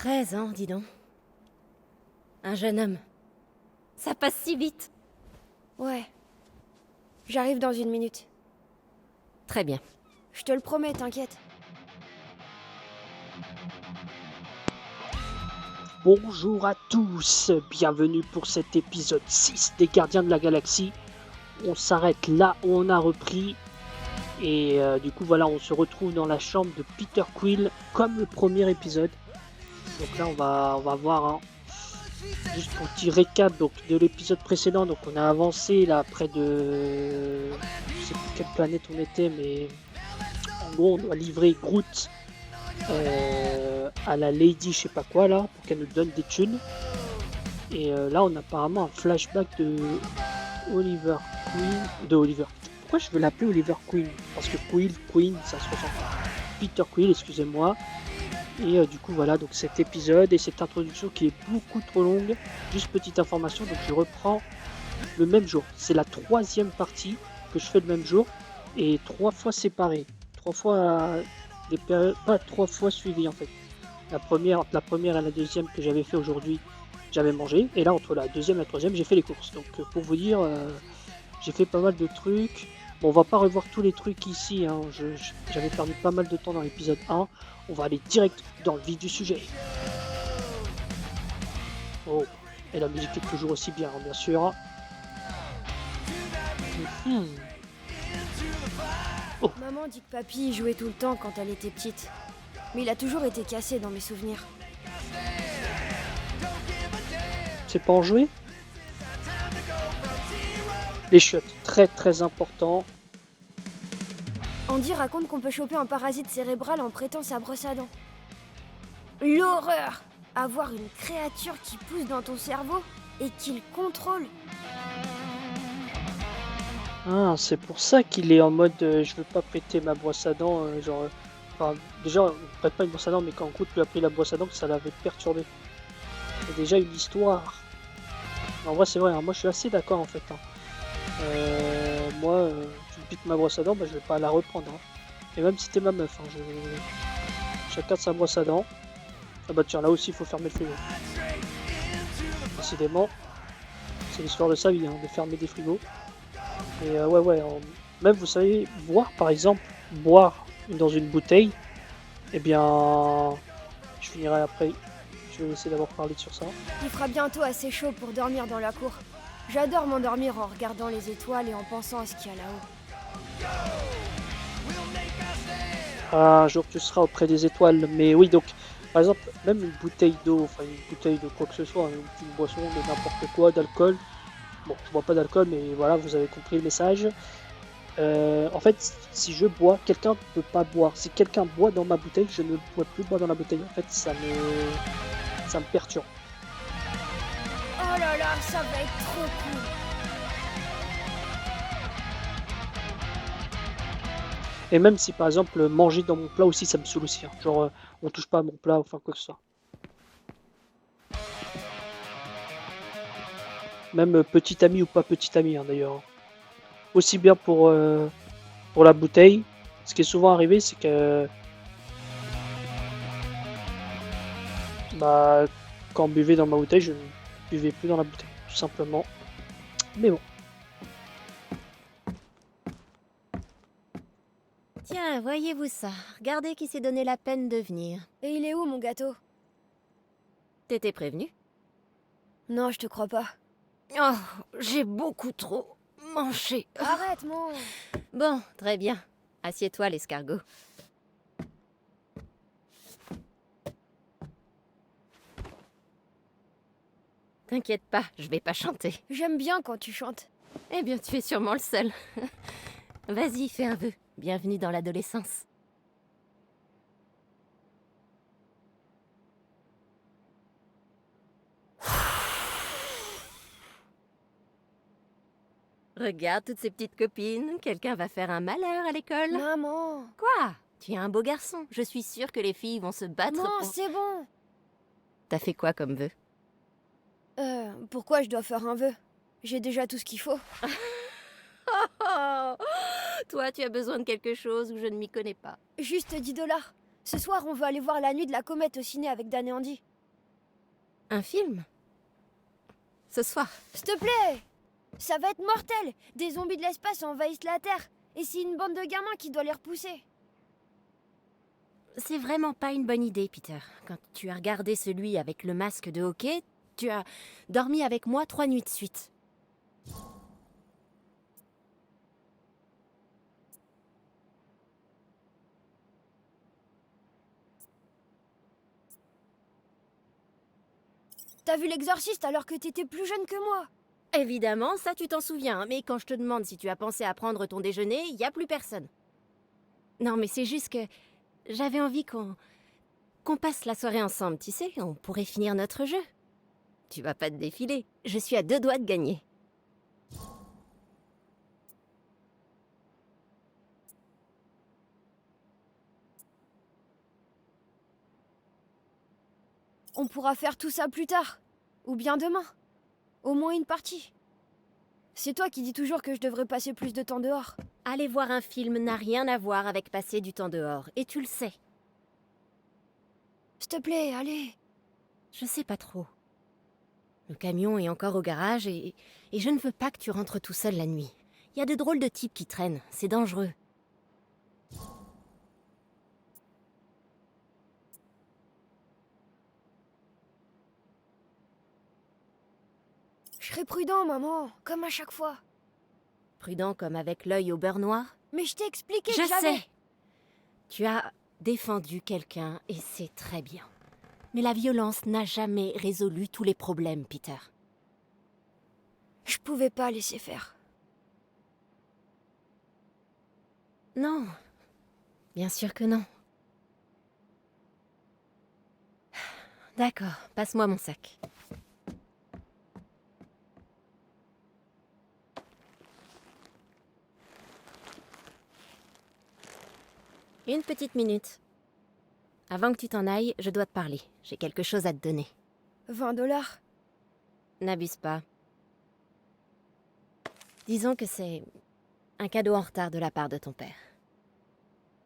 13 ans, dis donc. Un jeune homme. Ça passe si vite. Ouais. J'arrive dans 1 minute. Très bien. Je te le promets, t'inquiète. Bonjour à tous, bienvenue pour cet épisode 6 des Gardiens de la Galaxie. On s'arrête là où on a repris. Et du coup voilà, on se retrouve dans la chambre de Peter Quill comme le premier épisode. Donc là on va voir, hein. Juste pour petit récap donc, de l'épisode précédent. Donc on a avancé là près de... Je sais plus quelle planète on était, mais en gros on doit livrer Groot à la Lady je sais pas quoi là, pour qu'elle nous donne des thunes. Et là on a apparemment un flashback de Oliver Queen. Pourquoi je veux l'appeler Oliver Queen? Parce que Queen ça se ressemble. Peter Quill, excusez-moi. Et du coup voilà donc cet épisode et cette introduction qui est beaucoup trop longue. Juste petite information, donc je reprends le même jour. C'est la 3e partie que je fais le même jour et 3 fois séparées. 3 fois des périodes, pas 3 fois suivies en fait. La première et la deuxième que j'avais fait aujourd'hui, j'avais mangé. Et là entre la deuxième et la troisième, j'ai fait les courses. Donc pour vous dire, j'ai fait pas mal de trucs. Bon, on va pas revoir tous les trucs ici, hein. J'avais perdu pas mal de temps dans l'épisode 1. On va aller direct dans le vif du sujet. Oh, et la musique est toujours aussi bien, hein, bien sûr. Oh. Maman dit que papy jouait tout le temps quand elle était petite. Mais il a toujours été cassé dans mes souvenirs. C'est pas en jouer? Les chiottes, très très important. Andy raconte qu'on peut choper un parasite cérébral en prêtant sa brosse à dents. L'horreur! Avoir une créature qui pousse dans ton cerveau et qui le contrôle. Ah, c'est pour ça qu'il est en mode je veux pas prêter ma brosse à dents, enfin, déjà on prête pas une brosse à dents, mais quand Groot lui a pris la brosse à dents, que ça l'avait perturbé. C'est déjà une histoire. En vrai c'est vrai, hein, moi je suis assez d'accord en fait, hein. Moi, tu me piques ma brosse à dents, bah, je vais pas la reprendre, hein. Et même si t'es ma meuf, hein, chacun de sa brosse à dents. Ah bah tiens, là aussi il faut fermer le frigo. Décidément, c'est l'histoire de sa vie, hein, de fermer des frigos. Et même vous savez, boire par exemple, boire dans une bouteille, eh bien, je finirai après, je vais essayer d'abord parler sur ça. Il fera bientôt assez chaud pour dormir dans la cour. J'adore m'endormir en regardant les étoiles et en pensant à ce qu'il y a là-haut. Un jour tu seras auprès des étoiles, mais oui donc, par exemple, même une bouteille d'eau, enfin une bouteille de quoi que ce soit, une boisson, de n'importe quoi, d'alcool. Bon, je bois pas d'alcool, mais voilà, vous avez compris le message. En fait, si je bois, quelqu'un ne peut pas boire. Si quelqu'un boit dans ma bouteille, je ne pourrais plus boire dans la bouteille. En fait, ça me perturbe. Oh là là, ça va être trop cool. Et même si par exemple manger dans mon plat aussi, ça me saoule aussi, hein. Genre, on touche pas à mon plat, enfin quoi que ce soit. Même petit ami ou pas petit ami, hein, d'ailleurs. Aussi bien pour la bouteille. Ce qui est souvent arrivé, c'est que bah, quand on buvait dans ma bouteille, je ne buvais plus dans la bouteille, tout simplement. Mais bon. Tiens, voyez-vous ça. Regardez qui s'est donné la peine de venir. Et il est où mon gâteau? T'étais prévenu? Non, je te crois pas. Oh, j'ai beaucoup trop mangé. Arrête, mon... Bon, très bien. Assieds-toi, l'escargot. T'inquiète pas, je vais pas chanter. J'aime bien quand tu chantes. Eh bien, tu es sûrement le seul. Vas-y, fais un vœu. Bienvenue dans l'adolescence. Regarde toutes ces petites copines. Quelqu'un va faire un malheur à l'école. Maman. Quoi? Tu es un beau garçon. Je suis sûre que les filles vont se battre Non, pour... c'est bon. T'as fait quoi comme vœu? Pourquoi je dois faire un vœu? J'ai déjà tout ce qu'il faut. Oh, toi, tu as besoin de quelque chose où je ne m'y connais pas. Juste $10. Ce soir, on veut aller voir la nuit de la comète au ciné avec Dan et Andy. Un film? Ce soir. S'il te plaît! Ça va être mortel! Des zombies de l'espace envahissent la Terre, et c'est une bande de gamins qui doit les repousser. C'est vraiment pas une bonne idée, Peter. Quand tu as regardé celui avec le masque de hockey, tu as dormi avec moi 3 nuits de suite. T'as vu l'exorciste alors que t'étais plus jeune que moi? Évidemment, ça tu t'en souviens, mais quand je te demande si tu as pensé à prendre ton déjeuner, il y a plus personne. Non, mais c'est juste que j'avais envie qu'on passe la soirée ensemble, tu sais, on pourrait finir notre jeu. Tu vas pas te défiler, je suis à 2 doigts de gagner. On pourra faire tout ça plus tard. Ou bien demain. Au moins une partie. C'est toi qui dis toujours que je devrais passer plus de temps dehors. Aller voir un film n'a rien à voir avec passer du temps dehors, et tu le sais. S'il te plaît, allez. Je sais pas trop. Le camion est encore au garage et je ne veux pas que tu rentres tout seul la nuit. Il y a de drôles de types qui traînent, c'est dangereux. Je serai prudent, maman, comme à chaque fois. Prudent comme avec l'œil au beurre noir. Mais je t'ai expliqué Je que j'avais... sais. Tu as défendu quelqu'un et c'est très bien. Mais la violence n'a jamais résolu tous les problèmes, Peter. Je pouvais pas laisser faire. Non. Bien sûr que non. D'accord, passe-moi mon sac. Une petite minute. Avant que tu t'en ailles, je dois te parler. J'ai quelque chose à te donner. 20 $. N'abuse pas. Disons que c'est un cadeau en retard de la part de ton père.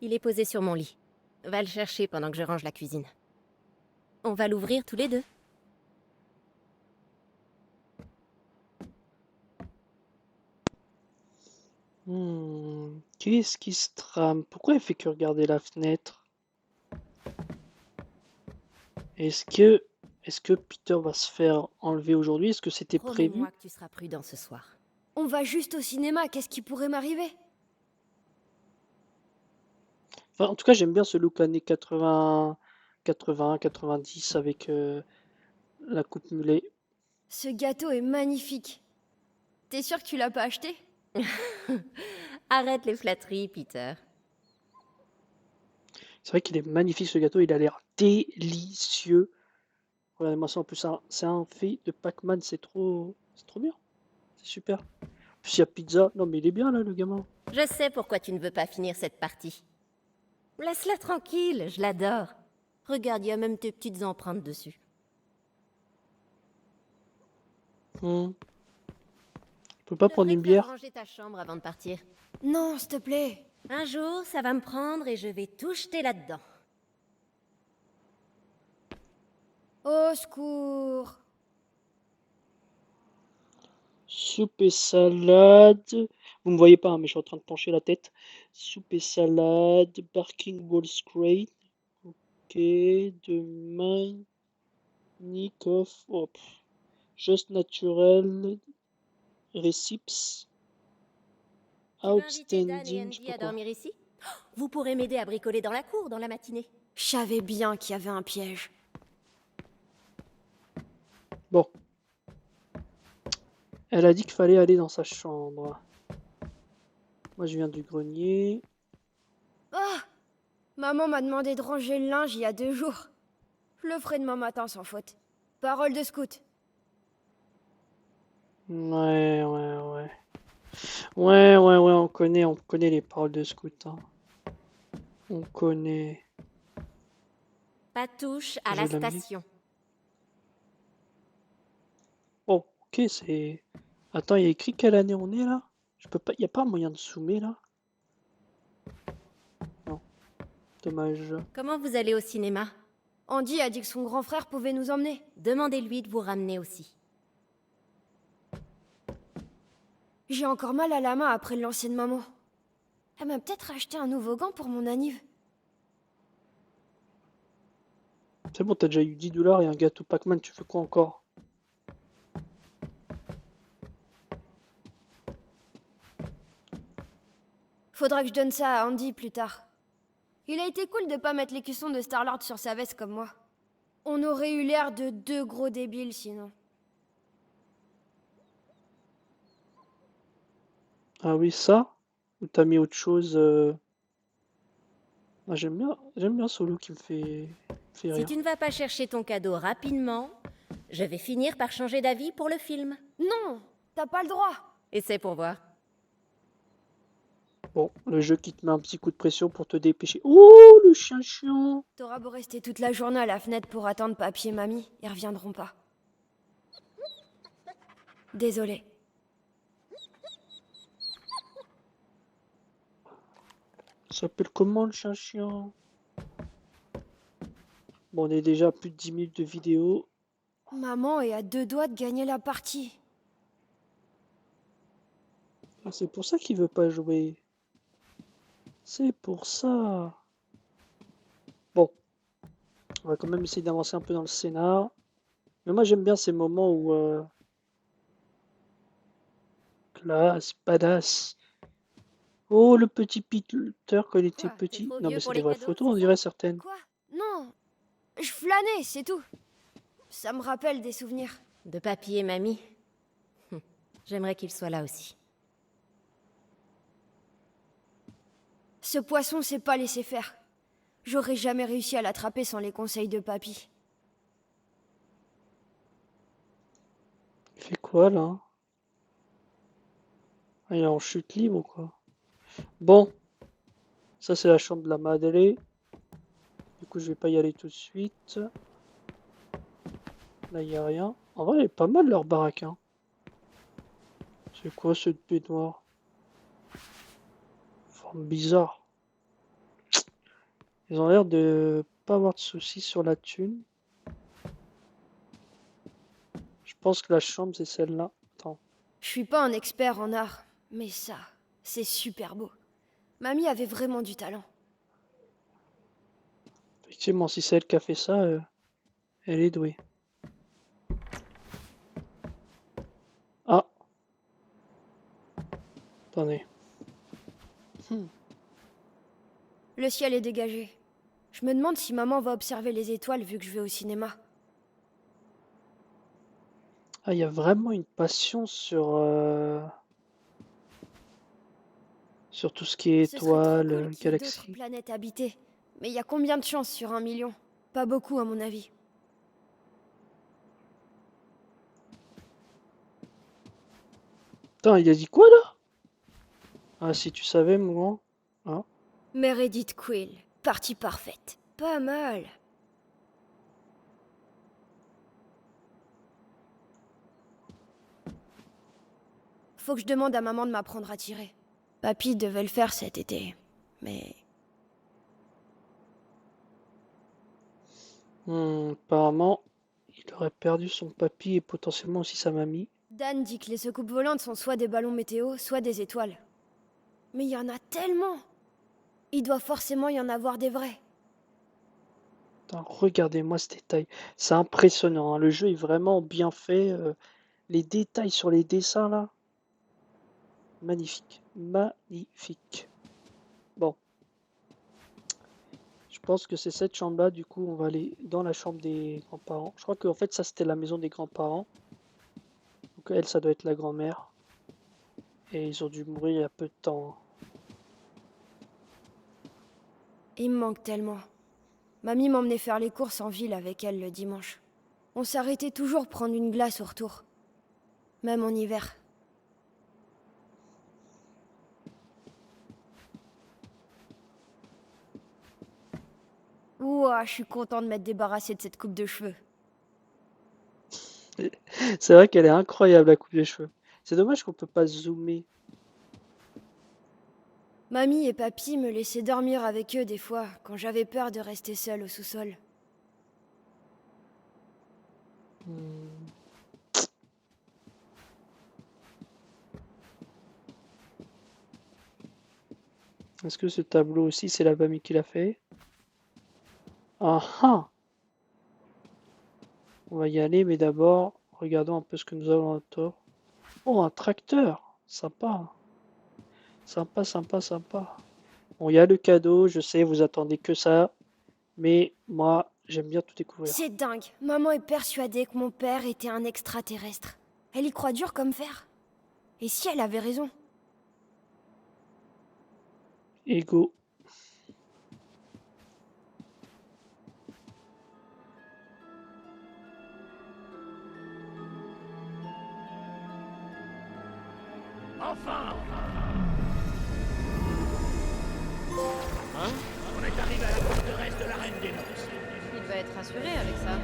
Il est posé sur mon lit. Va le chercher pendant que je range la cuisine. On va l'ouvrir tous les deux. Qu'est-ce qui se trame? Pourquoi elle fait que regarder la fenêtre? Est-ce que Peter va se faire enlever aujourd'hui? Est-ce que c'était prévu? Promets-moi que tu seras prudent ce soir. On va juste au cinéma, qu'est-ce qui pourrait m'arriver? Enfin, en tout cas, j'aime bien ce look années 80, 80, 90 avec la coupe mulet. Ce gâteau est magnifique. T'es sûr que tu l'as pas acheté? Arrête les flatteries, Peter. C'est vrai qu'il est magnifique ce gâteau, il a l'air délicieux. Regardez-moi ça, en plus c'est un fait de Pac-Man, c'est trop bien, c'est super. En plus il y a pizza, non mais il est bien là le gamin. Je sais pourquoi tu ne veux pas finir cette partie. Laisse-la tranquille, je l'adore. Regarde, il y a même tes petites empreintes dessus. On peut pas prendre une Devrais faire bière? ranger ta chambre avant de partir. Non, s'il te plaît. Un jour, ça va me prendre et je vais tout jeter là-dedans. Au secours. Soupe et salade. Vous me voyez pas, hein, mais je suis en train de pencher la tête. Soupe et salade, Barking Ball Scrain. Ok, de Manikoff. Oh, Just Naturel. Recips. Tu veux inviter Dan et Outstanding, je sais Andy pas à quoi. dormir ici? Vous pourrez m'aider à bricoler dans la cour dans la matinée. Je savais bien qu'il y avait un piège. Bon. Elle a dit qu'il fallait aller dans sa chambre. Moi, je viens du grenier. Ah! Maman m'a demandé de ranger le linge il y a 2 jours. Je le ferai demain matin sans faute. Parole de scout. Ouais, ouais, ouais. Ouais, ouais, ouais, on connaît les paroles de scout, hein. On connaît. Pas touche à Je la la mets. station. Oh, ok, c'est... Attends, il y a écrit quelle année on est, là? Je peux pas... Il n'y a pas moyen de zoomer, là? Non. Dommage. Comment vous allez au cinéma? Andy a dit que son grand frère pouvait nous emmener. Demandez-lui de vous ramener aussi. J'ai encore mal à la main après le lancer de maman. Elle m'a peut-être acheté un nouveau gant pour mon anniv. C'est bon, t'as déjà eu 10 $ et un gâteau Pac-Man, tu fais quoi encore? Faudra que je donne ça à Andy plus tard. Il a été cool de pas mettre l'écusson de Star-Lord sur sa veste comme moi. On aurait eu l'air de deux gros débiles sinon. Ah oui, ça? Ou t'as mis autre chose Ah, j'aime bien Solo qui me fait Si rire. tu ne vas pas chercher ton cadeau rapidement, je vais finir par changer d'avis pour le film. Non, t'as pas le droit. Essaie pour voir. Bon, le jeu qui te met un petit coup de pression pour te dépêcher. Oh, le chien chiant! T'auras beau rester toute la journée à la fenêtre pour attendre papy et mamie, ils reviendront pas. Désolée. Ça s'appelle comment le chien chiant? Bon, on est déjà à plus de 10 minutes de vidéo. Maman est à deux doigts de gagner la partie. Ah, c'est pour ça qu'il veut pas jouer. C'est pour ça. Bon, on va quand même essayer d'avancer un peu dans le scénar. Mais moi j'aime bien ces moments où classe, badass. Oh, le petit Peter quand il était Quoi, t'es petit. trop Non vieux mais c'est pour des les vraies cadeaux, photos, c'est on ça? dirait certaines. Quoi? Non, je flânais, c'est tout. Ça me rappelle des souvenirs. De papy et mamie. J'aimerais qu'ils soient là aussi. Ce poisson s'est pas laissé faire. J'aurais jamais réussi à l'attraper sans les conseils de papy. Il fait quoi là? Ah, il est en chute libre ou quoi? Bon, ça c'est la chambre de la Madeleine. Du coup je vais pas y aller tout de suite. Là il y a rien. En vrai elle est pas mal leur baraque hein. C'est quoi ce baignoire? Forme bizarre. Ils ont l'air de pas avoir de soucis sur la thune. Je pense que la chambre c'est celle-là. Attends. Je suis pas un expert en art, mais ça, c'est super beau. Mamie avait vraiment du talent. Effectivement, si c'est elle qui a fait ça, elle est douée. Ah, attendez. Le ciel est dégagé. Je me demande si maman va observer les étoiles vu que je vais au cinéma. Ah, il y a vraiment une passion sur tout ce qui est Ce serait trop étoiles, cool qu'il y ait d'autres galaxies. planètes habitées. Mais il y a combien de chances sur 1 million? Pas beaucoup à mon avis. Attends, il a dit quoi là? Ah, si tu savais, moi. Ah. Meredith Quill, partie parfaite. Pas mal. Faut que je demande à maman de m'apprendre à tirer. Papy devait le faire cet été, mais... Apparemment, il aurait perdu son papy et potentiellement aussi sa mamie. Dan dit que les secoupes volantes sont soit des ballons météo, soit des étoiles. Mais il y en a tellement! Il doit forcément y en avoir des vrais. Attends, regardez-moi ce détail. C'est impressionnant, hein. Le jeu est vraiment bien fait. Les détails sur les dessins là. Magnifique. Magnifique. Bon. Je pense que c'est cette chambre-là, du coup, on va aller dans la chambre des grands-parents. Je crois qu'en fait, ça, c'était la maison des grands-parents. Donc, elle, ça doit être la grand-mère. Et ils ont dû mourir il y a peu de temps. Il me manque tellement. Mamie m'emmenait faire les courses en ville avec elle le dimanche. On s'arrêtait toujours prendre une glace au retour. Même en hiver. Ouah, je suis content de m'être débarrassée de cette coupe de cheveux. C'est vrai qu'elle est incroyable, la coupe des cheveux. C'est dommage qu'on peut pas zoomer. Mamie et papy me laissaient dormir avec eux des fois, quand j'avais peur de rester seule au sous-sol. Hmm. Est-ce que ce tableau aussi, c'est la famille qui l'a fait? Ah ah! On va y aller, mais d'abord, regardons un peu ce que nous avons à tort. Oh, un tracteur! Sympa. Sympa, sympa, sympa. Bon, il y a le cadeau, je sais, vous attendez que ça, mais moi, j'aime bien tout découvrir. C'est dingue. Maman est persuadée que mon père était un extraterrestre. Elle y croit dur comme fer. Et si elle avait raison? Ego. Enfin! Hein? On est arrivé à la forteresse de la Reine des Nonces. Il va être rassuré avec ça.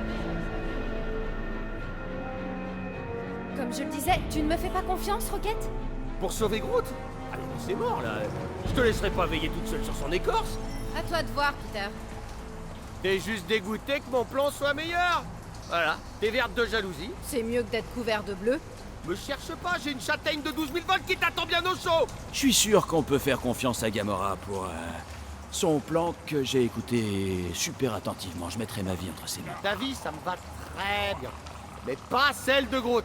Comme je le disais, tu ne me fais pas confiance, Roquette? Pour sauver Groot? Allez, c'est mort là. Je te laisserai pas veiller toute seule sur son écorce. À toi de voir, Peter. T'es juste dégoûté que mon plan soit meilleur. Voilà, t'es verte de jalousie. C'est mieux que d'être couvert de bleu. Me cherche pas, j'ai une châtaigne de 12 000 volts qui t'attend bien au chaud. Je suis sûr qu'on peut faire confiance à Gamora pour son plan que j'ai écouté super attentivement. Je mettrai ma vie entre ses mains. Ta vie, ça me va très bien. Mais pas celle de Groot.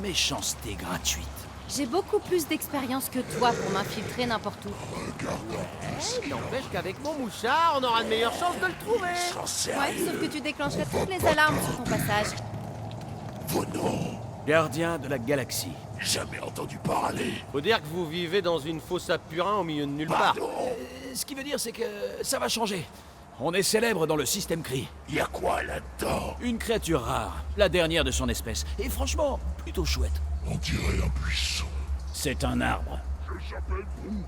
Méchanceté gratuite. J'ai beaucoup plus d'expérience que toi pour m'infiltrer n'importe où. N'empêche qu'avec mon mouchard, on aura de meilleures chances de le trouver. Ouais, sauf que tu déclencherais toutes les alarmes sur ton passage. Gardien de la galaxie. Jamais entendu parler. Faut dire que vous vivez dans une fosse à purin au milieu de nulle part. Ce qui veut dire, c'est que ça va changer. On est célèbre dans le système Kree. Y a quoi là-dedans? Une créature rare, la dernière de son espèce. Et franchement, plutôt chouette. On dirait un buisson. C'est un arbre. Je s'appelle Groot.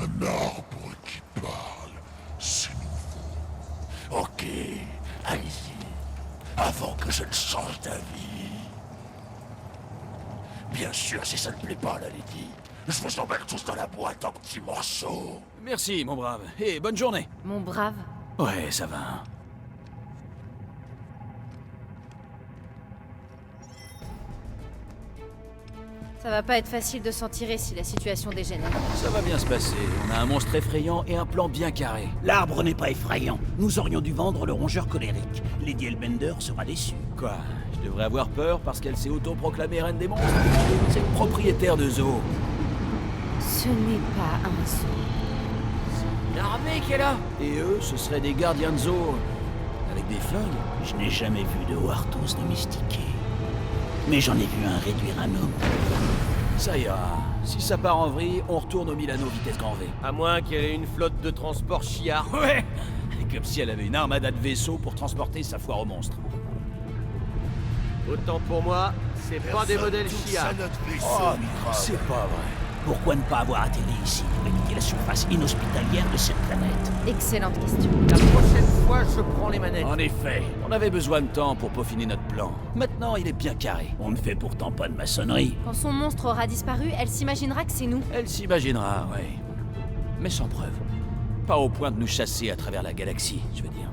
Un arbre qui parle. C'est nouveau. Ok, allez-y. Avant que je ne change d'avis. Bien sûr, si ça ne plaît pas, la Lady, je vous emmène tous dans la boîte en petits morceaux. Merci, mon brave. Et bonne journée. Mon brave. Ouais, ça va. Ça va pas être facile de s'en tirer si la situation dégénère. Ça va bien se passer. On a un monstre effrayant et un plan bien carré. L'arbre n'est pas effrayant. Nous aurions dû vendre le rongeur colérique. Lady Elbender sera déçue. Quoi? Je devrais avoir peur parce qu'elle s'est autoproclamée reine des monstres? C'est une propriétaire de zoo. Ce n'est pas un zoo. L'armée qui est là. Et eux, ce seraient des gardiens de zoo. Avec des flingues. Je n'ai jamais vu de Wartos domestiqué. Mais j'en ai vu un réduire un homme. Ça ira. Si ça part en vrille, on retourne au Milano vitesse grand V. À moins qu'il y ait une flotte de transport chiard. Ouais. Comme si elle avait une armada de vaisseaux pour transporter sa foire aux monstres. Autant pour moi, c'est pas des modèles chiards. Oh, c'est pas vrai. Pourquoi ne pas avoir atterri ici pour éviter la surface inhospitalière de cette planète? Excellente question. La prochaine fois, je prends les manettes. En effet, on avait besoin de temps pour peaufiner notre plan. Maintenant, il est bien carré. On ne fait pourtant pas de maçonnerie. Quand son monstre aura disparu, elle s'imaginera que c'est nous. Elle s'imaginera, ouais. Mais sans preuve. Pas au point de nous chasser à travers la galaxie, je veux dire.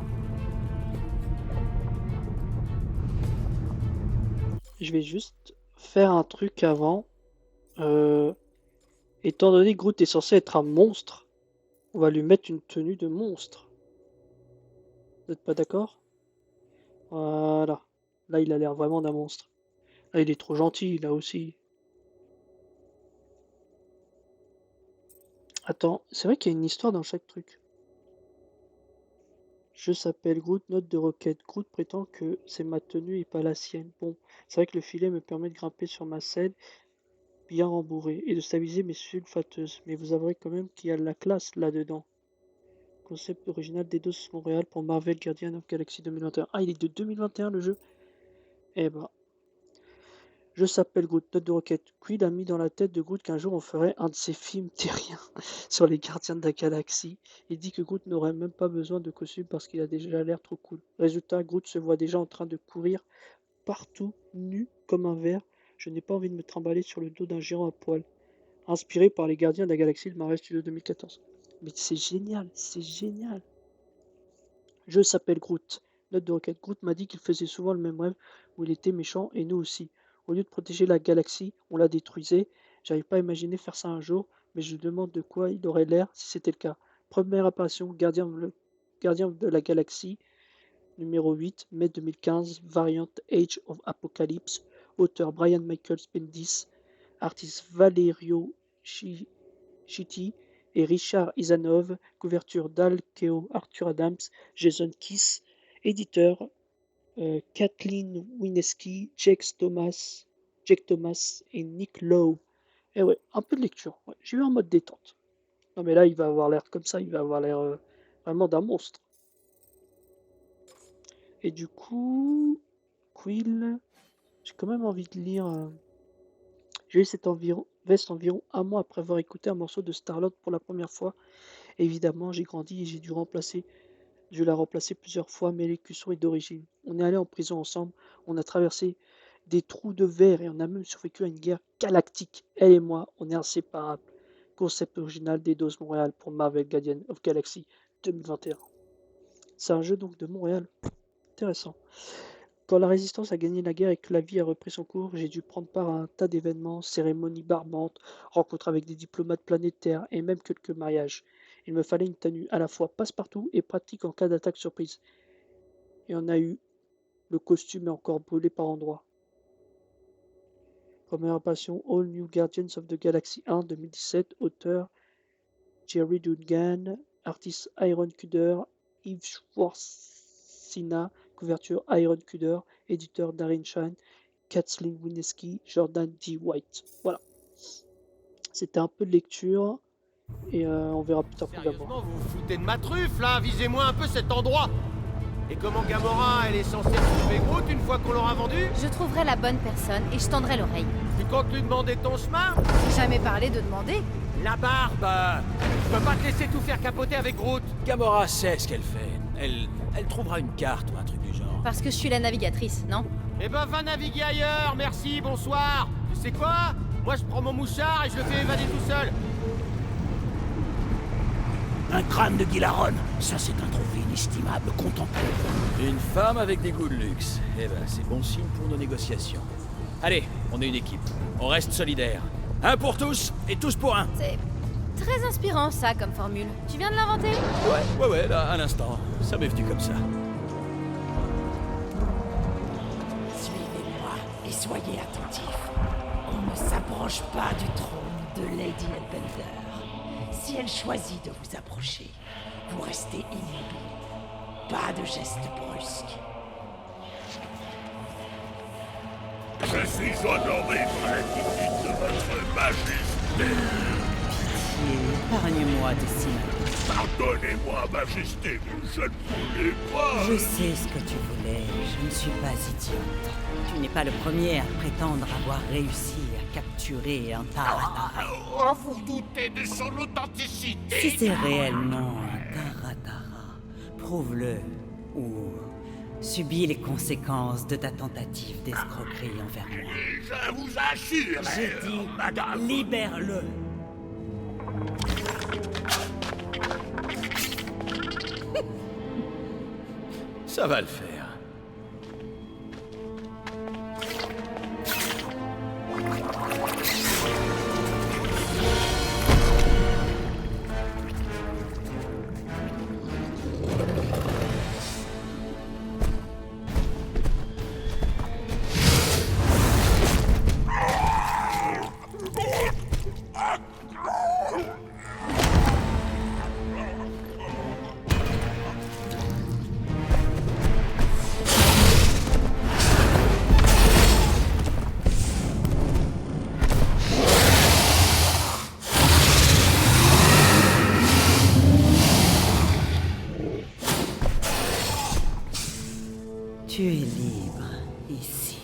Je vais juste faire un truc avant. Étant donné que Groot est censé être un monstre, on va lui mettre une tenue de monstre. Vous n'êtes pas d'accord? Voilà. Là, il a l'air vraiment d'un monstre. Là, il est trop gentil, là aussi. Attends, c'est vrai qu'il y a une histoire dans chaque truc. Je s'appelle Groot, note de Roquette. Groot prétend que c'est ma tenue et pas la sienne. Bon, c'est vrai que le filet me permet de grimper sur ma selle bien rembourrée et de stabiliser mes sulfateuses. Mais vous avouerez quand même qu'il y a de la classe là-dedans. Concept original d'Eidos Montréal pour Marvel Guardian of Galaxy 2021. Ah, il est de 2021 le jeu? Eh ben. Je s'appelle Groot, note de Roquette. Quill a mis dans la tête de Groot qu'un jour on ferait un de ces films terriens sur les gardiens de la galaxie. Il dit que Groot n'aurait même pas besoin de costume parce qu'il a déjà l'air trop cool. Résultat, Groot se voit déjà en train de courir partout, nu comme un ver. Je n'ai pas envie de me trimballer sur le dos d'un géant à poil. Inspiré par les gardiens de la galaxie de Marvel Studios 2014. Mais c'est génial, c'est génial. Je s'appelle Groot. Note de requête. Groot m'a dit qu'il faisait souvent le même rêve où il était méchant et nous aussi. Au lieu de protéger la galaxie, on la détruisait. J'arrive pas à imaginer faire ça un jour, mais je me demande de quoi il aurait l'air si c'était le cas. Première apparition, gardien de la galaxie, numéro 8, mai 2015, variante Age of Apocalypse, auteur Brian Michael Bendis, artiste Valerio Chitti et Richard Isanov, couverture d'Al Keo, Arthur Adams, Jason Kiss, éditeur Kathleen Wineski, Jake Thomas et Nick Lowe. Et ouais, un peu de lecture. Ouais, j'ai eu un mode détente. Non mais là, il va avoir l'air comme ça, il va avoir l'air vraiment d'un monstre. Et du coup, Quill, j'ai quand même envie de lire. J'ai eu cette veste environ un mois après avoir écouté un morceau de Starlord pour la première fois. Évidemment, j'ai grandi et j'ai dû la remplacer plusieurs fois, mais l'écusson est d'origine. On est allé en prison ensemble, on a traversé des trous de verre et on a même survécu à une guerre galactique. Elle et moi, on est inséparables. Concept original d'Eidos Montréal pour Marvel Guardian of Galaxy 2021. C'est un jeu donc de Montréal. Intéressant. Quand la résistance a gagné la guerre et que la vie a repris son cours, j'ai dû prendre part à un tas d'événements, cérémonies barbantes, rencontres avec des diplomates planétaires et même quelques mariages. Il me fallait une tenue à la fois passe-partout et pratique en cas d'attaque surprise. Et on a eu. Le costume est encore brûlé par endroits. Première apparition, All New Guardians of the Galaxy 1 2017, auteur Jerry Dungan, artiste Iron Cuder, Yves Schwarzina, couverture Iron Cuder, éditeur Darren Shine, Kathleen Wineski, Jordan D. White. Voilà. C'était un peu de lecture et on verra plus tard pour Gamora. Sérieusement, vous vous foutez de ma truffe là, visez-moi un peu cet endroit. Et comment Gamora, elle est censée trouver Groot une fois qu'on l'aura vendu? Je trouverai la bonne personne et je tendrai l'oreille. Tu comptes lui demander ton chemin? J'ai jamais parlé de demander. La barbe! Je peux pas te laisser tout faire capoter avec Groot. Gamora sait ce qu'elle fait. Elle trouvera une carte ou un truc du genre. Parce que je suis la navigatrice, non? Eh ben va naviguer ailleurs, merci, bonsoir. Tu sais quoi? Moi je prends mon mouchard et je le fais évader tout seul. Un crâne de Gilaron, ça c'est un trophée inestimable, contemplé. Une femme avec des goûts de luxe. Eh ben, c'est bon signe pour nos négociations. Allez, on est une équipe. On reste solidaires. Un pour tous et tous pour un. C'est très inspirant ça comme formule. Tu viens de l'inventer? Ouais, là, à l'instant. Ça m'est venu comme ça. Suivez-moi et soyez attentifs. On ne s'approche pas du trône de Lady Hellbender. Si elle choisit de vous approcher, vous restez immobile. Pas de gestes brusques. Je suis honoré par l'attitude de votre majesté. Épargne-moi de si mal. Pardonnez-moi, majesté, mais je ne voulais pas. Je sais ce que tu voulais, je ne suis pas idiote. Tu n'es pas le premier à prétendre avoir réussi à capturer un Taratara. Oh, vous doutez de son authenticité. Si c'est réellement un Taratara, prouve-le ou subis les conséquences de ta tentative d'escroquerie envers moi. Je vous assure, J'ai dit, madame. libère-le. Ça va le faire. Tu es libre ici.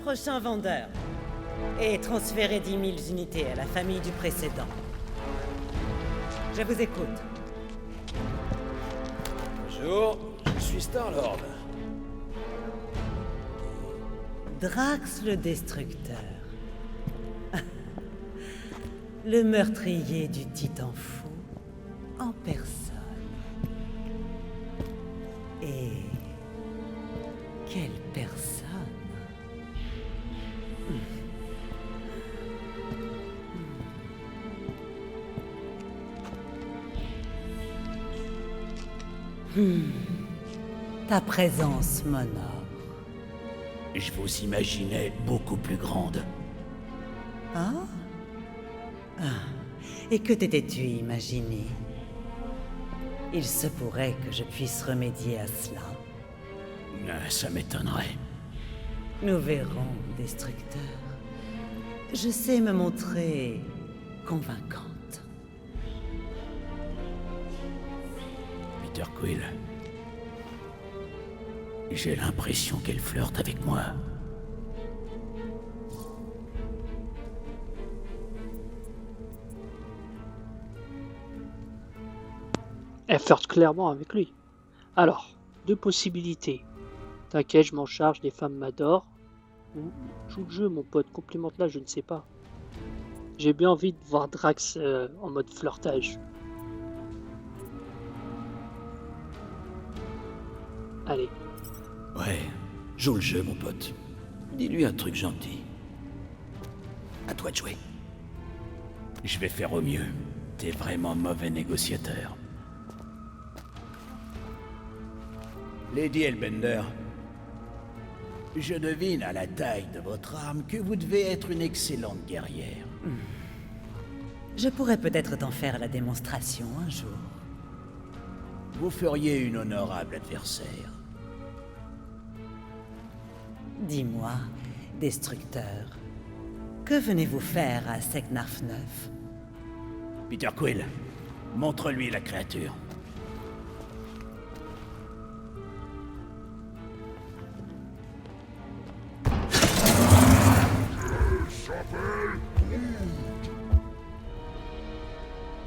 Prochain vendeur. Et transférez 10 000 unités à la famille du précédent. Je vous écoute. Bonjour, je suis Star-Lord. Drax le Destructeur. Le meurtrier du Titan fou en personne. Et quelle personne! Ta présence m'honore. Je vous imaginais beaucoup plus grande. Ah? Ah. Et que t'étais-tu imaginé? Il se pourrait que je puisse remédier à cela. Ça m'étonnerait. Nous verrons, Destructeur. Je sais me montrer convaincante. Peter Quill. J'ai l'impression qu'elle flirte avec moi. Elle flirte clairement avec lui. Alors, deux possibilités. T'inquiète, je m'en charge, les femmes m'adorent. Ou joue le jeu, mon pote, complimente-la, je ne sais pas. J'ai bien envie de voir Drax en mode flirtage. Allez. Ouais, joue le jeu, mon pote. Dis-lui un truc gentil. À toi de jouer. Je vais faire au mieux. T'es vraiment mauvais négociateur. Lady Hellbender, je devine à la taille de votre arme que vous devez être une excellente guerrière. Je pourrais peut-être t'en faire la démonstration un jour. Vous feriez une honorable adversaire. Dis-moi, Destructeur, que venez-vous faire à Seknarf 9? Peter Quill, montre-lui la créature.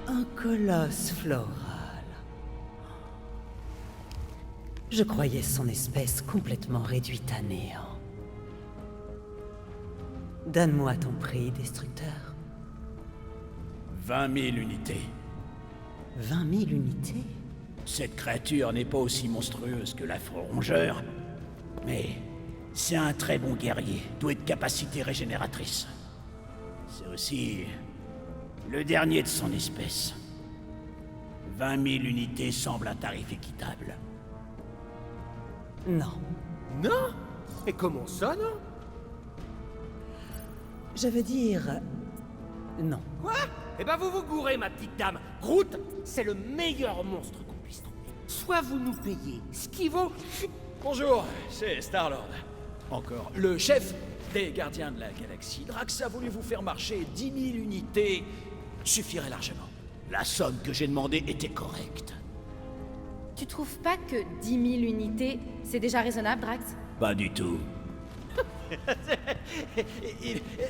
Un colosse floral. Je croyais son espèce complètement réduite à néant. Donne-moi ton prix, Destructeur. 20 000 unités. 20 000 unités? Cette créature n'est pas aussi monstrueuse que l'affreux rongeur, mais c'est un très bon guerrier, doué de capacités régénératrices. C'est aussi le dernier de son espèce. 20 000 unités semble un tarif équitable. Non. Non? Et comment ça, non? Je veux dire... non. Quoi? Eh ben vous vous gourrez, ma petite dame. Groot, c'est le meilleur monstre qu'on puisse trouver. Soit vous nous payez ce qui vaut... Bonjour, c'est Star-Lord. Encore le chef des gardiens de la galaxie. Drax a voulu vous faire marcher 10 000 unités. Suffirait largement. La somme que j'ai demandée était correcte. Tu trouves pas que 10 000 unités, c'est déjà raisonnable, Drax? Pas du tout.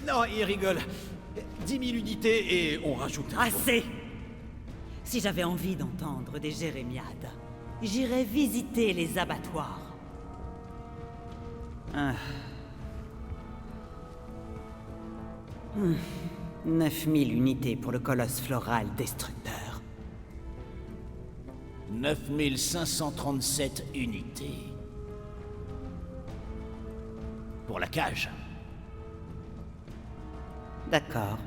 Non, il rigole. 10 000 unités et on rajoute un... Assez! Si j'avais envie d'entendre des jérémiades, j'irais visiter les abattoirs. 9000 unités pour le colosse floral Destructeur. 9537 unités. Pour la cage. D'accord.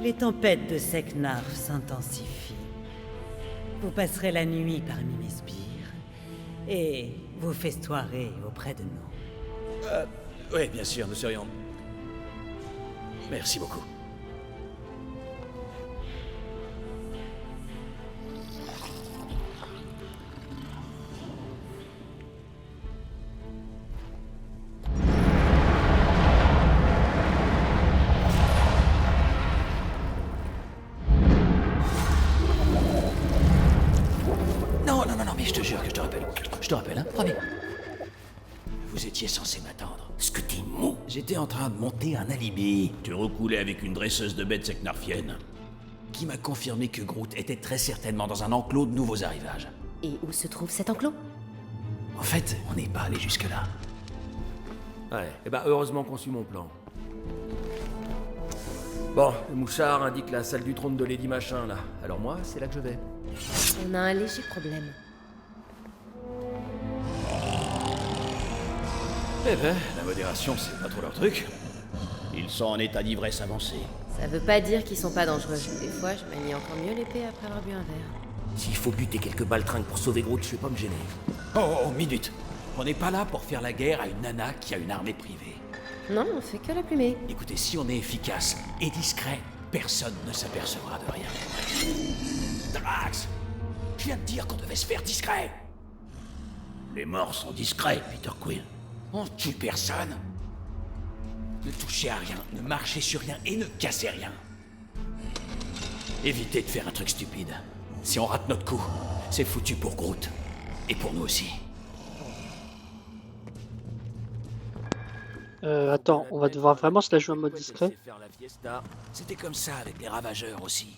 Les tempêtes de Seknarf s'intensifient. Vous passerez la nuit parmi mes sbires et vous festoirez auprès de nous. Oui, bien sûr, nous serions... Merci beaucoup. Allez, je te jure que je te rappelle. Je te rappelle, hein, promis. Vous étiez censé m'attendre. Ce que t'es mou. J'étais en train de monter un alibi. Tu recoulais avec une dresseuse de bêtes seknarfienne, qui m'a confirmé que Groot était très certainement dans un enclos de nouveaux arrivages. Et où se trouve cet enclos? En fait, on n'est pas allé jusque-là. Ouais, et bah heureusement qu'on suit mon plan. Bon, le mouchard indique la salle du trône de Lady Machin, là. Alors moi, c'est là que je vais. On a un léger problème. Eh ben, la modération, c'est pas trop leur truc. Ils sont en état d'ivresse avancée. Ça veut pas dire qu'ils sont pas dangereux. Des fois, je manie encore mieux l'épée après avoir bu un verre. S'il faut buter quelques baltringues pour sauver Groot, je vais pas me gêner. Oh, minute. On n'est pas là pour faire la guerre à une nana qui a une armée privée. Non, on fait que la plumer. Écoutez, si on est efficace et discret, personne ne s'apercevra de rien. Drax, je viens de dire qu'on devait se faire discret. Les morts sont discrets, Peter Quill. On tue personne. Ne touchez à rien, ne marchez sur rien et ne cassez rien. Évitez de faire un truc stupide. Si on rate notre coup, c'est foutu pour Groot. Et pour nous aussi. Attends, on va devoir vraiment se la jouer en mode discret. C'était comme ça avec les ravageurs aussi.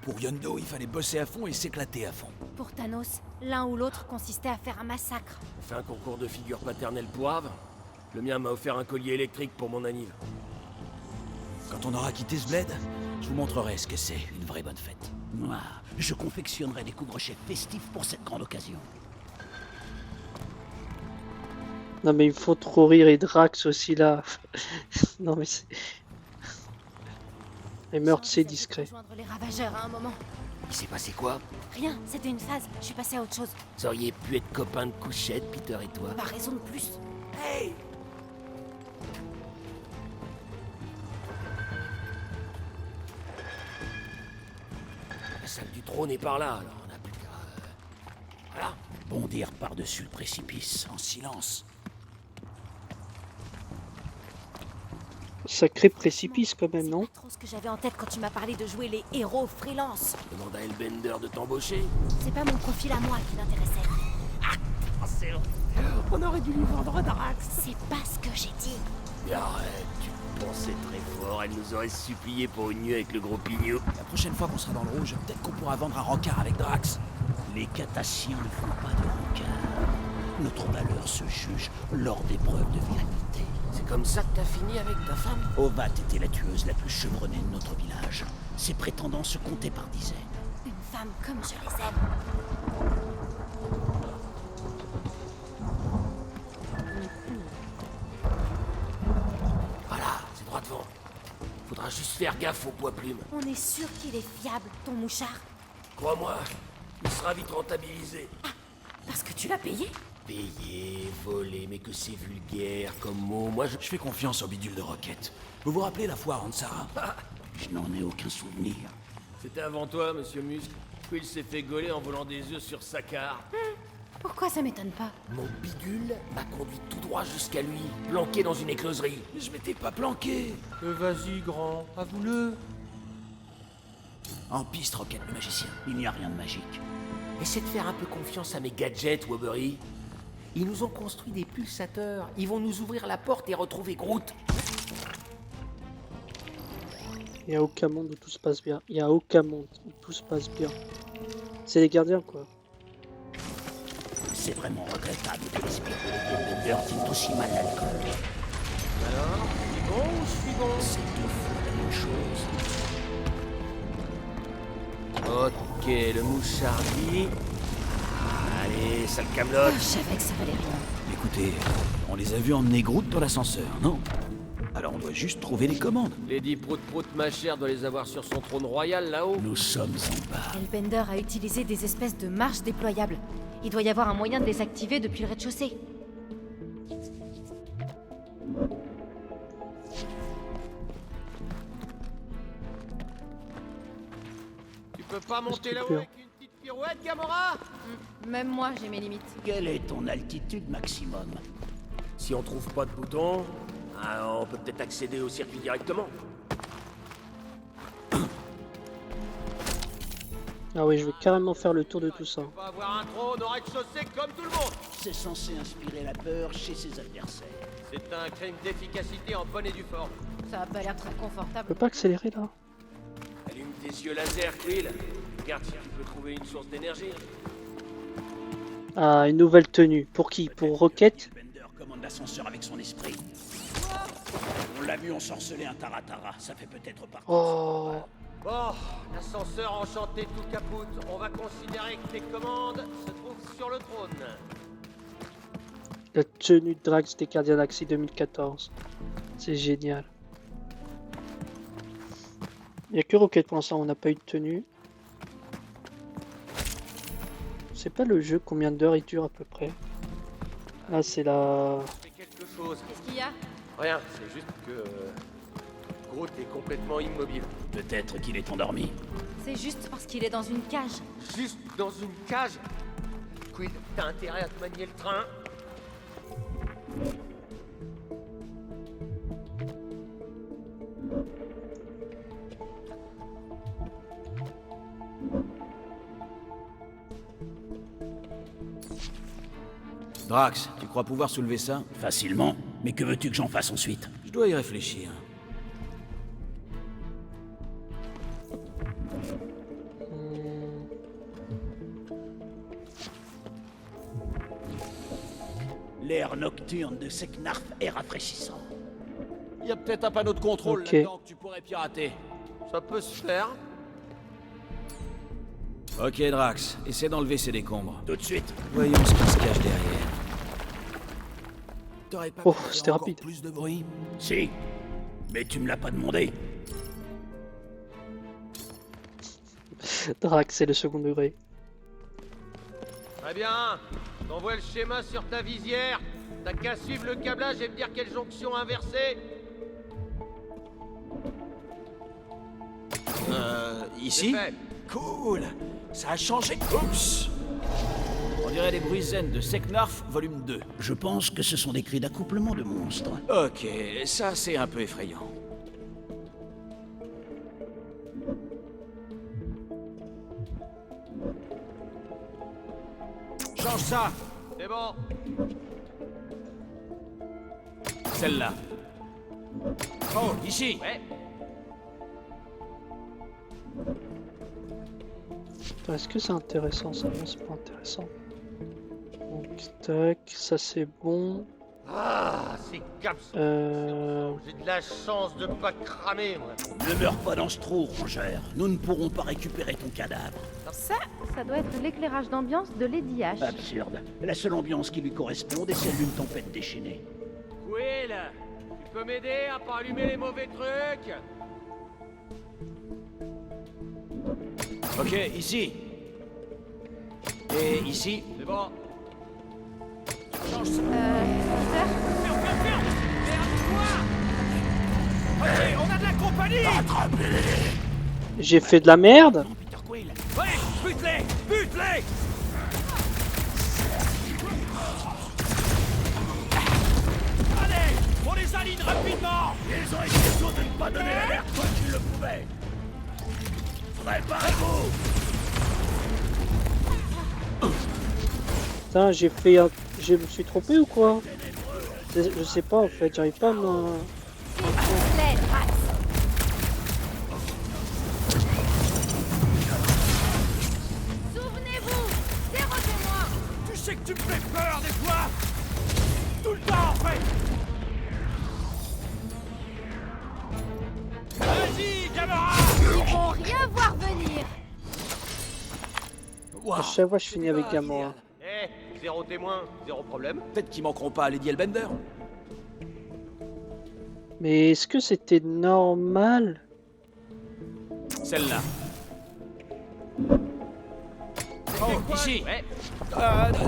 Pour Yondu, il fallait bosser à fond et s'éclater à fond. Pour Thanos, l'un ou l'autre consistait à faire un massacre. On fait un concours de figures paternelles pourraves. Le mien m'a offert un collier électrique pour mon anniv. Quand on aura quitté ce bled, je vous montrerai ce que c'est une vraie bonne fête. Moi, je confectionnerai des couvre-chefs festifs pour cette grande occasion. Non mais il faut trop rire et Drax aussi là. Non mais c'est... Les meurtres c'est discret. Rejoindre les ravageurs à un moment. Il s'est passé quoi? Rien, c'était une phase. Je suis passé à autre chose. Vous auriez pu être copains de couchette, Peter et toi. Pas raison de plus. Hey! La salle du trône est par là, alors on n'a plus qu'à... Voilà. Bondir par-dessus le précipice, en silence. Sacré précipice quand même, non? C'est pas trop ce que j'avais en tête quand tu m'as parlé de jouer les héros freelance. Demande à Hellbender de t'embaucher. C'est pas mon profil à moi qui l'intéressait. On aurait dû lui vendre Drax. C'est pas ce que j'ai dit. Mais arrête, tu pensais très fort, elle nous aurait supplié pour une nuit avec le gros pignou. La prochaine fois qu'on sera dans le rouge, peut-être qu'on pourra vendre un rencard avec Drax. Les Catassiens ne font pas de rencard. Notre valeur se juge lors d'épreuves de vérité. C'est comme ça que t'as fini avec ta femme? Ovat était la tueuse la plus chevronnée de notre village. Ses prétendants se comptaient par dizaines. Une femme comme je les aime. Voilà, c'est droit devant. Faudra juste faire gaffe au poids plume. On est sûr qu'il est fiable, ton mouchard. Crois-moi, il sera vite rentabilisé. Ah, parce que tu l'as payé? Payer, voler, mais que c'est vulgaire comme mot. Moi, Je fais confiance au bidule de Rocket. Vous vous rappelez la foire en Sara? Je n'en ai aucun souvenir. C'était avant toi, monsieur Muscle. Quill s'est fait gauler en volant des œufs sur sa car. Pourquoi ça m'étonne pas? Mon bidule m'a conduit tout droit jusqu'à lui, planqué dans une écloserie. Je m'étais pas planqué. Vas-y, grand, avoue-le. En piste, Rocket le magicien. Il n'y a rien de magique. Essaie de faire un peu confiance à mes gadgets, Wobbery. Ils nous ont construit des pulsateurs. Ils vont nous ouvrir la porte et retrouver Groot. Il n'y a aucun monde où tout se passe bien. Il n'y a aucun monde où tout se passe bien. C'est les gardiens quoi. C'est vraiment regrettable que l'esprit de Hellbender tienne aussi mal l'alcool. Alors, c'est bon ou je suis bon? C'est deux fois la même chose. Ok, le mouchard dit... Allez, sale camelote. Je savais que ça valait rien. Écoutez, on les a vus emmener Groot dans l'ascenseur, non? Alors on doit juste trouver les commandes. Lady Prout-Prout, ma chère, doit les avoir sur son trône royal, là-haut. Nous sommes en bas. Hellbender a utilisé des espèces de marches déployables. Il doit y avoir un moyen de les activer depuis le rez-de-chaussée. Tu peux pas monter là-haut peur. avec une petite pirouette, Gamora? Même moi, j'ai mes limites. Quelle est ton altitude maximum? Si on trouve pas de bouton, on peut peut-être accéder au circuit directement. Ah oui, je vais carrément faire le tour de tout ça. On va avoir un trône au rez-de-chaussée comme tout le monde. C'est censé inspirer la peur chez ses adversaires. C'est un crime d'efficacité en bonne et due forme. Ça a pas l'air très Je confortable. peux pas accélérer là. Allume tes yeux laser, Quill. Regarde si tu peux trouver une source d'énergie. Ah, une nouvelle tenue. Pour qui? Pour Rocket? Bender commande l'ascenseur avec son esprit. On l'a vu ensorceler un Taratara, ça fait peut-être partie. Oh, Bon, l'ascenseur enchanté tout capoute. On va considérer que tes commandes se trouvent sur le trône. la tenue de Drax des Guardians Galaxy 2014. C'est génial. Il n'y a que Rocket pour l'instant, on n'a pas eu de tenue. C'est pas le jeu combien d'heures il dure à peu près. Là c'est la... Fais quelque chose. Qu'est-ce qu'il y a? Rien, c'est juste que Groot est complètement immobile. Peut-être qu'il est endormi. C'est juste parce qu'il est dans une cage. Juste dans une cage. Quill, t'as intérêt à te manier le train. Drax, tu crois pouvoir soulever ça? Facilement. Mais que veux-tu que j'en fasse ensuite? Je dois y réfléchir. L'air nocturne de Seknarf est rafraîchissant. Il y a peut-être un panneau de contrôle Ok. là-dedans que tu pourrais pirater. Ça peut se faire. Ok, Drax, essaie d'enlever ces décombres. Tout de suite. Voyons ce qui se cache derrière. T'aurais pas Oh, pu faire c'était encore rapide. plus de bruit? Si. Mais tu me l'as pas demandé. Drax, c'est le second degré. Très bien. T'envoies le schéma sur ta visière. T'as qu'à suivre le câblage et me dire quelle jonction inversée. Ici? C'est fait. Cool! Ça a changé. Oups! On dirait les bruits zen de Seknarf, volume 2. Je pense que ce sont des cris d'accouplement de monstres. Ok, ça c'est un peu effrayant. Change ça! C'est bon. Celle-là. Oh, ici! Ouais. Attends, est-ce que c'est intéressant ça? Non, c'est pas intéressant. Donc, tac, ça c'est bon. Ah, ces capsules. J'ai de la chance de pas cramer, moi. Ne meurs pas dans ce trou, rongeur. Nous ne pourrons pas récupérer ton cadavre. Ça doit être l'éclairage d'ambiance de Lady H. Absurde. La seule ambiance qui lui corresponde est celle d'une tempête déchaînée. Quill, tu peux m'aider à pas allumer les mauvais trucs? Ok, ici. Et ici. C'est bon. Change ça. Allez, on a de la compagnie. J'ai fait de la merde? Non, Peter Quill. Allez, bute-les. Bute-les. Allez, on les aligne rapidement. Ils ont été sûrs de ne pas donner l'alerte quand ils le pouvaient. Préparez-vous. Putain, j'ai fait un... Je me suis trompé ou quoi? Je sais pas en fait, j'arrive pas à me... Souvenez-vous, dérogez-moi. Tu sais que tu me fais peur des fois. Tout le temps, en fait. Vas-y, camarade. Ils vont rien voir venir. À chaque fois je finis avec Gamora. Eh, zéro témoin, zéro problème. Peut-être qu'ils manqueront pas à Lady Hellbender. Mais est-ce que c'était normal? Celle-là. Oh, ici. Ouais.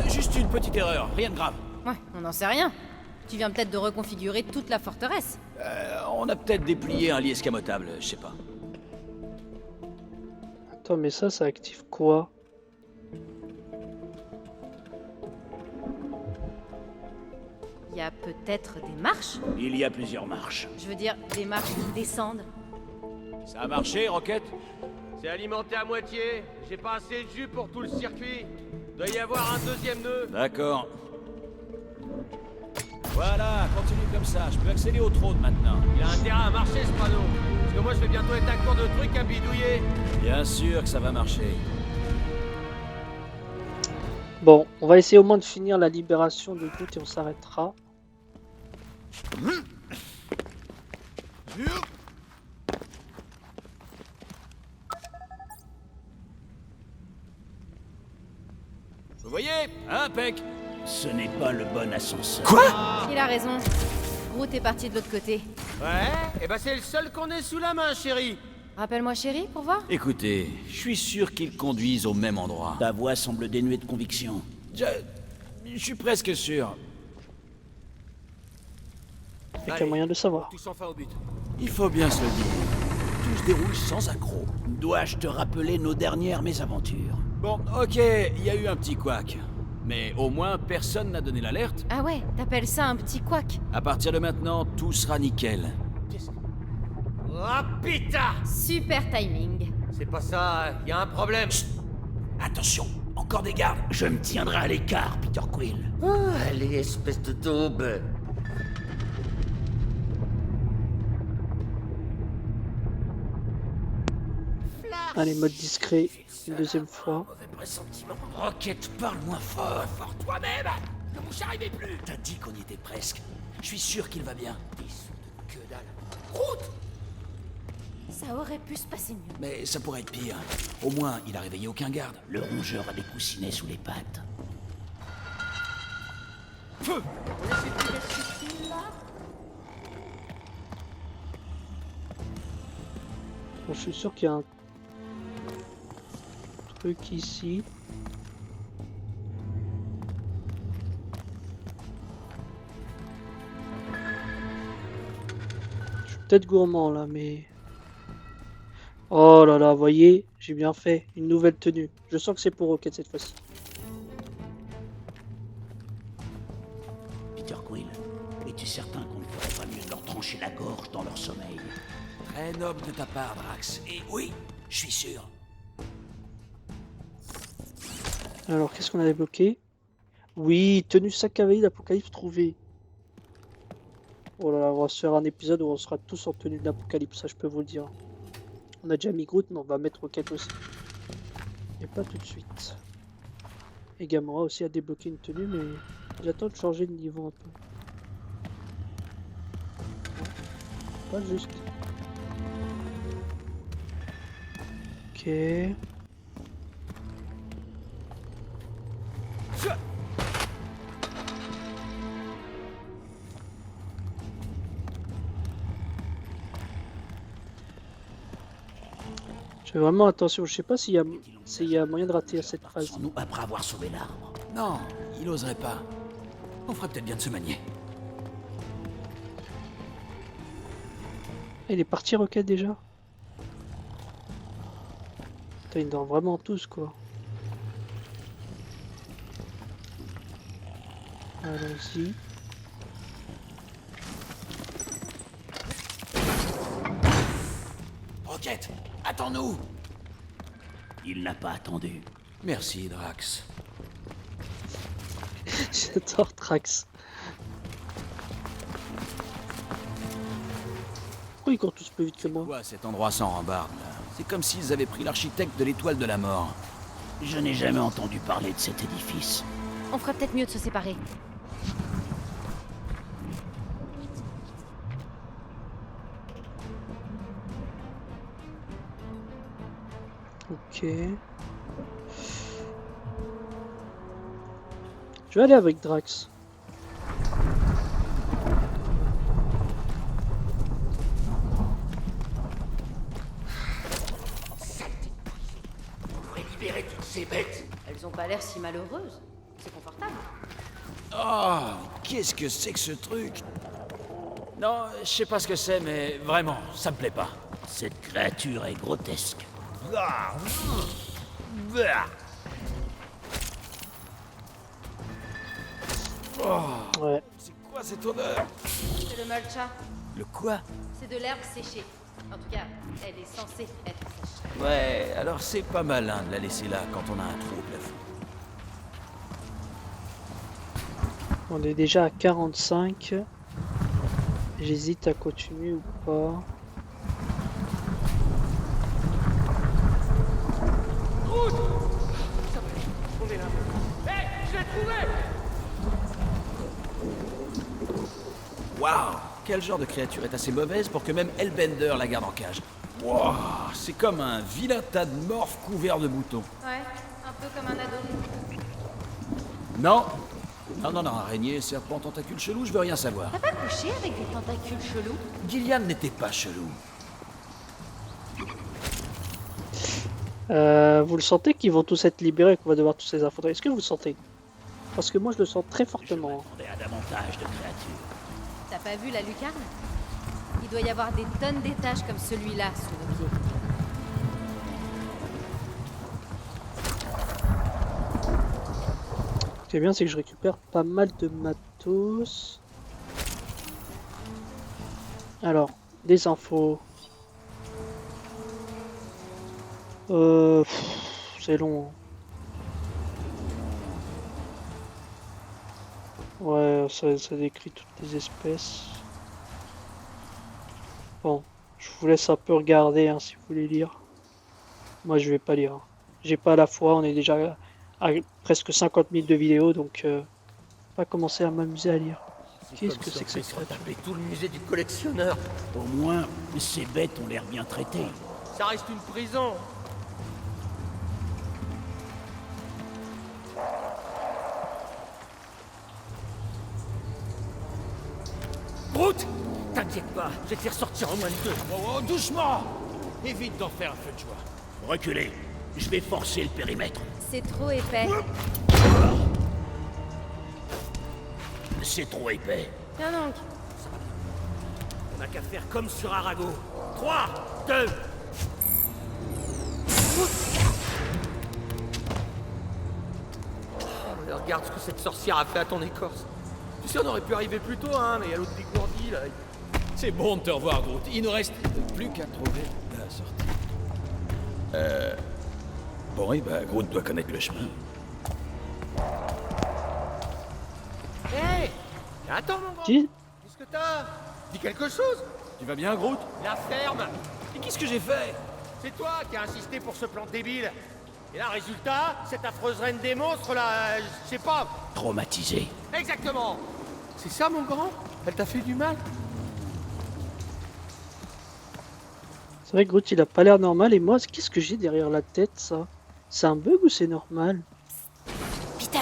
Juste une petite erreur, rien de grave. Ouais, on n'en sait rien. Tu viens peut-être de reconfigurer toute la forteresse. On a peut-être déplié un lit escamotable, je sais pas. Attends, mais ça active quoi? Il y a peut-être des marches. Il y a plusieurs marches. Je veux dire, des marches qui descendent. Ça a marché, Rocket? C'est alimenté à moitié. J'ai pas assez de jus pour tout le circuit. Doit y avoir un deuxième nœud. D'accord. Voilà, continue comme ça. Je peux accéder au trône maintenant. Il a intérêt à marcher ce panneau. Parce que moi je vais bientôt être un cours de trucs à bidouiller. Bien sûr que ça va marcher. Bon, on va essayer au moins de finir la libération de Groot et on s'arrêtera. Vous voyez, hein, Peck? Ce n'est pas le bon ascenseur. Quoi? Il a raison. Groot est parti de l'autre côté. Ouais, et bah c'est le seul qu'on ait sous la main, chérie. Rappelle-moi chérie, pour voir. Écoutez, je suis sûr qu'ils conduisent au même endroit. Ta voix semble dénuée de conviction. Je suis presque sûr. Il y a qu'un moyen de savoir. Tous enfin au but. Il faut bien se le dire. Tout se déroule sans accroc. Dois-je te rappeler nos dernières mésaventures? Bon, ok, il y a eu un petit couac. Mais au moins, personne n'a donné l'alerte. Ah ouais, t'appelles ça un petit couac? À partir de maintenant, tout sera nickel. Oh putain! Super timing. C'est pas ça, y a un problème. Chut. Attention, encore des gardes. Je me tiendrai à l'écart, Peter Quill. Oh, allez, espèce de daube. Allez, mode discret, une deuxième fois. Mauvais pressentiment. Rocket, parle moins fort. Fort toi-même. Ne vous arrivez plus. T'as dit qu'on y était presque. Je suis sûr qu'il va bien. Des sons de que dalle. Groot! Ça aurait pu se passer mieux. Mais ça pourrait être pire. Au moins, il a réveillé aucun garde. Le rongeur a des coussinets sous les pattes. Feu! Bon, je suis sûr qu'il y a un truc ici. Je suis peut-être gourmand là, mais... Oh là là, voyez, j'ai bien fait. Une nouvelle tenue. Je sens que c'est pour Rocket cette fois-ci. Peter Quill, es-tu certain qu'on ne ferait pas mieux de leur trancher la gorge dans leur sommeil? Très noble de ta part, Drax. Et oui, je suis sûr. Alors, qu'est-ce qu'on a débloqué? Oui, tenue sac cavalier d'Apocalypse trouvée. Oh là là, on va se faire un épisode où on sera tous en tenue d'Apocalypse, ça je peux vous le dire. On a déjà mis Groot, mais on va mettre Rocket aussi. Et pas tout de suite. Et Gamora aussi a débloqué une tenue, mais j'attends de changer de niveau un peu. Pas juste. Ok. Je fais vraiment attention, je sais pas s'il y a moyen de rater cette phase. Nous après avoir sauvé l'arbre. Non, il oserait pas. On ferait peut-être bien de se manier. Il est parti Rocket déjà? Putain, il dort vraiment tous quoi. Allons-y. Rocket, attends-nous! Il n'a pas attendu. Merci, Drax. J'adore Drax. Pourquoi ils courent tous plus vite que moi? Quoi, cet endroit sans rambarde, là? C'est comme s'ils avaient pris l'architecte de l'étoile de la mort. Je n'ai jamais entendu parler de cet édifice. On ferait peut-être mieux de se séparer. Ok. Je vais aller avec Drax. On devrait libérer toutes ces bêtes. Elles ont pas l'air si malheureuses. C'est confortable. Oh, qu'est-ce que c'est que ce truc? Non, je sais pas ce que c'est, mais vraiment, ça me plaît pas. Cette créature est grotesque. Oh, Ouais. c'est quoi cette odeur? C'est le mulcha. Le quoi? C'est de l'herbe séchée. En tout cas, elle est censée être sèche. Ouais, alors c'est pas malin de la laisser là quand on a un trou au plafond. On est déjà à 45. J'hésite à continuer ou pas. Groot! On est là. Hé, je l'ai trouvé! Waouh! Quel genre de créature est assez mauvaise pour que même Hellbender la garde en cage? Waouh! C'est comme un vilain tas de morphes couverts de boutons. Ouais, un peu comme un ado. Non! Non, araignée, serpent, tentacule chelou, je veux rien savoir. T'as pas couché avec des tentacules chelous? Gillian n'était pas chelou. Vous le sentez qu'ils vont tous être libérés et qu'on va devoir tous les affronter? Est-ce que vous le sentez? Parce que moi je le sens très fortement. Je m'attendais à davantage de créatures. T'as pas vu la lucarne? Il doit y avoir des tonnes d'étages comme celui-là sous nos pieds. Ce qui est bien, c'est que je récupère pas mal de matos. Alors, des infos. C'est long. Ouais, ça décrit toutes les espèces. Bon, je vous laisse un peu regarder hein, si vous voulez lire. Moi, je vais pas lire. J'ai pas la foi, on est déjà à presque 50 000 de vidéos, donc pas commencer à m'amuser à lire. Qu'est-ce que c'est que ça? Taper tout le musée du collectionneur. Au moins, ces bêtes ont l'air bien traitées. Ça reste une prison. Groot! T'inquiète pas, je vais te faire sortir en moins de 2. Oh, doucement! Évite d'en faire un feu de joie. Reculez, je vais forcer le périmètre. C'est trop épais. C'est trop épais. Tiens donc. On n'a qu'à faire comme sur Arago. 3, 2... Mais regarde ce que cette sorcière a fait à ton écorce. Tu sais, on aurait pu arriver plus tôt, hein, mais il y a l'autre dégourdi, là. C'est bon de te revoir, Groot. Il ne reste plus qu'à trouver la sortie. Bon, oui, bah, Groot doit connaître le chemin. Hé! Attends, mon grand! Qui? Qu'est-ce que t'as? Dis quelque chose! Tu vas bien, Groot? La ferme! Et qu'est-ce que j'ai fait? C'est toi qui as insisté pour ce plan débile! Et là, résultat, cette affreuse reine des monstres, là, je sais pas... Traumatisé. Exactement! C'est ça, mon grand? Elle t'a fait du mal? C'est vrai que Groot il a pas l'air normal et moi qu'est-ce que j'ai derrière la tête ça? C'est un bug ou c'est normal? Peter!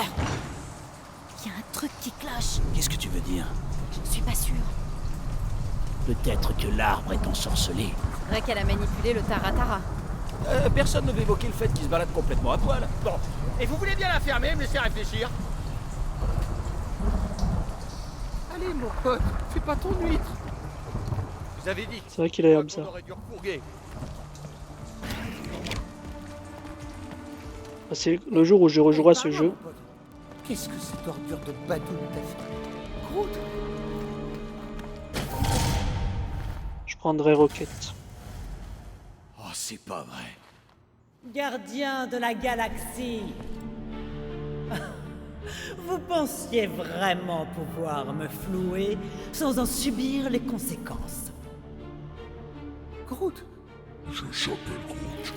Il y a un truc qui cloche. Qu'est-ce que tu veux dire? Je ne suis pas sûre. Peut-être que l'arbre est ensorcelé. C'est vrai qu'elle a manipulé le Taratara. Personne ne veut évoquer le fait qu'il se balade complètement à poil. Bon, et vous voulez bien la fermer, me laisser réfléchir? Allez, mon pote, fais pas ton huître. Vous avez dit. C'est vrai qu'il a l'air bizarre. On aurait dû refourguer. C'est le jour où je rejouerai à ce jeu. Qu'est-ce que cette ordure de bateau t'a fait? Groot! Je prendrai Rocket. Oh, c'est pas vrai. Gardien de la galaxie. Vous pensiez vraiment pouvoir me flouer sans en subir les conséquences. Groot! Je s'appelle Groot.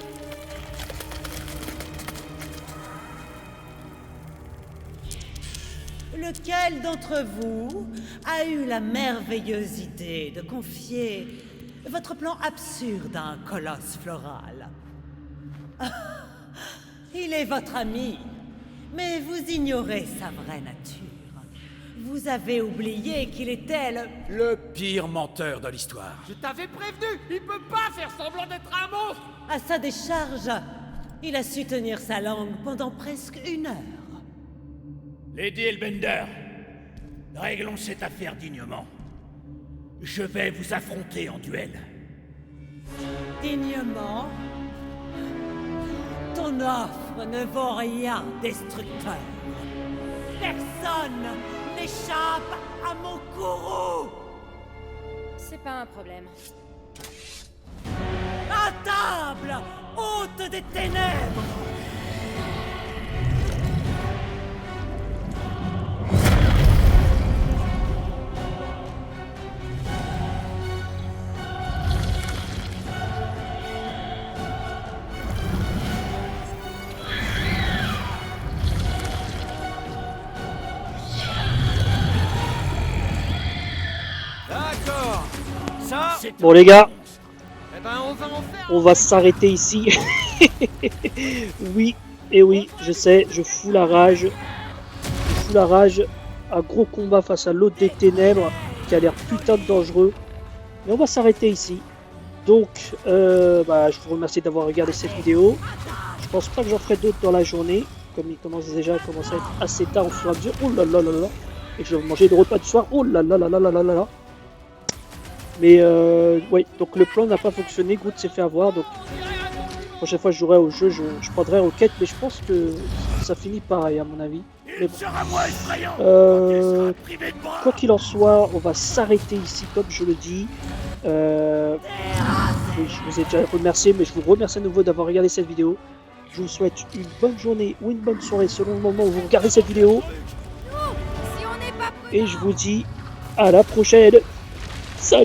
Lequel d'entre vous a eu la merveilleuse idée de confier votre plan absurde à un colosse floral? Il est votre ami, mais vous ignorez sa vraie nature. Vous avez oublié qu'il était le pire menteur de l'histoire. Je t'avais prévenu, il peut pas faire semblant d'être un monstre! À sa décharge, il a su tenir sa langue pendant presque 1 heure. Lady Hellbender, réglons cette affaire dignement. Je vais vous affronter en duel. Dignement? Ton offre ne vaut rien, destructeur. Personne n'échappe à mon courroux! C'est pas un problème. À table, hôte des ténèbres. D'accord. Ça, Bon les gars, eh ben on va en faire. on va s'arrêter ici. Oui, et oui, je sais, je fous la rage. Je fous la rage. Un gros combat face à l'hôte des ténèbres qui a l'air putain de dangereux. Mais on va s'arrêter ici. Donc, je vous remercie d'avoir regardé cette vidéo. Je pense pas que j'en ferai d'autres dans la journée. Comme il commence déjà à commencer à être assez tard au fur et à mesure. Oh là là là là. Et je vais manger le repas du soir. Oh là là là là là là là là. Mais oui, donc le plan n'a pas fonctionné. Good s'est fait avoir. Donc, la prochaine fois que je jouerai au jeu, je prendrai Rocket. Mais je pense que ça finit pareil à mon avis. Mais bon. Quoi qu'il en soit, on va s'arrêter ici, comme je le dis. Oui, je vous ai déjà remercié, mais je vous remercie à nouveau d'avoir regardé cette vidéo. Je vous souhaite une bonne journée ou une bonne soirée selon le moment où vous regardez cette vidéo. Et je vous dis à la prochaine. Salut!